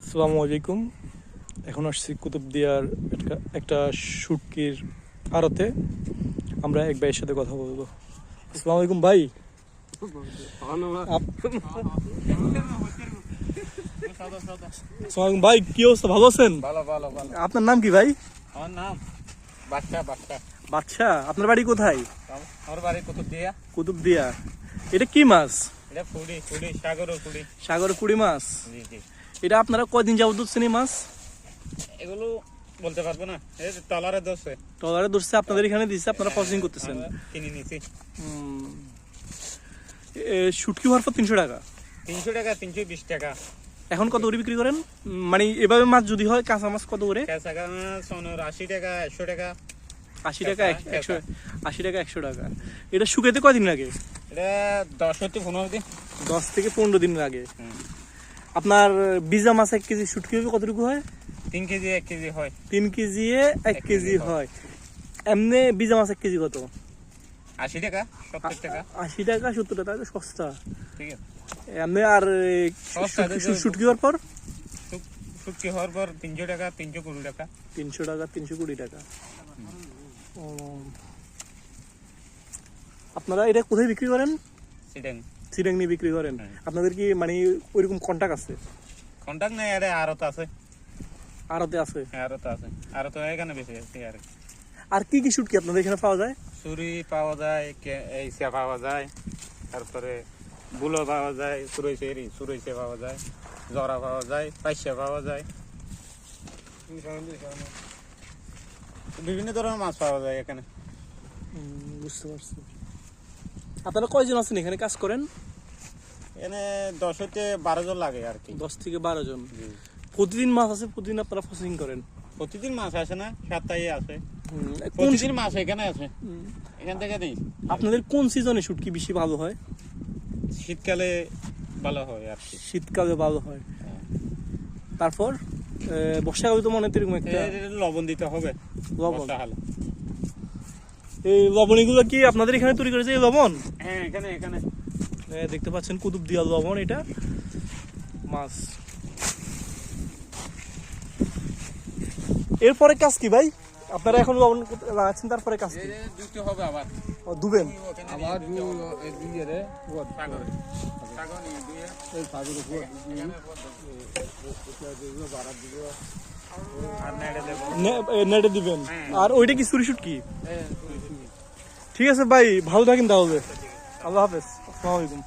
আসসালামু আলাইকুম। এখন আসছি কুতুবদিয়ার একটা শুটকির আড়তে। আমরা এক ভাইয়ের সাথে কথা বলবো। আসসালামু আলাইকুম ভাই। আসসালামু আলাইকুম ভাই, কি অবস্থা, ভালো আছেন? ভালো ভালো ভালো। আপনার নাম কি ভাই? আমার নাম বাদশা বাদশা। বাদশা। আপনার বাড়ি কোথায়? আমার বাড়ি কুতুবদিয়া। কুতুবদিয়া। এটা কি মাছ? এটা ফুড়ি ফুড়ি সাগরের ফুড়ি। সাগরের কুড়ি মাছ। জি জি। এটা আপনারা কয়দিন যাবত ধরছেন এই মাছ? এগুলো বলতে পারবো না, এই টলারে দোষে ট্রলারে ধরছে, আপনাদের এখানে দিচ্ছে, আপনারা প্রসেসিং করতেছেন। কিনে নিছি। শুটকি হওয়ার পর 300 টাকা। 300 টাকা, 320 টাকা। এখন কত করে বিক্রি করেন? মানে এভাবে মাছ যদি হয়, কাঁচা মাছ কত করে? কাঁচা মাছ 80 টাকা, 100 টাকা। 80 টাকা, 100, 80 টাকা, 100 টাকা। এটা শুকাইতে কয়দিন লাগে? এটা 10 হতে 15 দিন। 10 থেকে 15 দিন লাগে। আপনার বিজা মাছ 1 কেজি শুটকি হবে কতটুকু হয়? 3 কেজি 1 কেজি হয়। 3 কেজি 1 কেজি হয়। এমনি বিজা মাছ 1 কেজি কত? 80 টাকা, 70 টাকা। 80 টাকা, 70 টাকা, সস্তা। ঠিক আছে। এমনি আর সস্তা, শুটকি হওয়ার পর শুটকি হওয়ার পর 300 টাকা, 320 টাকা। 300 টাকা, 320 টাকা। ও, আপনারা এটা কোথায় বিক্রি করেন? সিডেন চিটাং নিয়ে বিক্রি করেন? আপনাদের কি মানে ওইরকম কন্টাক্ট আছে? কন্টাক্ট নেই, আরে আরত আছে। আড়তে আছে? আরত আছে, আরত এখানে বেশি আছে। আর কি কি শুটকি আপনাদের এখানে পাওয়া যায়? ছুরি পাওয়া যায়, এইসা পাওয়া যায়, তারপরে বুলো পাওয়া যায়, সুরইসে পাওয়া যায়, জরা পাওয়া যায়, পাইসা পাওয়া যায়, বিভিন্ন ধরনের মাছ পাওয়া যায় এখানে। বুঝতে পারছি। আপনারা কয়জন আছেন এখানে কাজ করেন? এখানে 10 হতে 12 জন লাগে আর কি। 10 থেকে 12 জন। প্রতিদিন মাছ আছে? প্রতিদিন আপনারা প্রসেসিং করেন? প্রতিদিন মাছ আসে না, সপ্তাহে আসে। কোন প্রতিদিন মাছ এখানে আসে, এখান থেকে দিই। আপনাদের কোন সিজনে শুটকি বেশি ভালো হয়? শীতকালে ভালো হয় আর কি। শীতকালে ভালো হয়। তারপর বর্ষাকালে তো মনে হয় এরকম একটা লবণ দিতে হবে। লবণ। বর্ষাকালে এই লবণগুলো কি আপনাদের এখানে তৈরি করেছে এই লবণ? হ্যাঁ, এখানে এখানে দেখতে পাচ্ছেন কুতুবদিয়া লবণ। এটা মাছ। এরপরে কাজ কি ভাই? আপনারা এখন লবণ লাগাচ্ছেন, তারপরে কাজ কি? দুটো হবে আবার। দুবেন? আবার দুইয়ে রে সাগর সাগর নিয়ে দুইয়ে এই সাগরের উপর বারাত দিব আর নেড়ে দেব। নেটে দিবেন। আর ওইটা কি ছুরি শুটকি? ঠিক আছে ভাই, ভালো থাকেন তাহলে। আল্লাহ হাফেজ। আসসালামু আলাইকুম।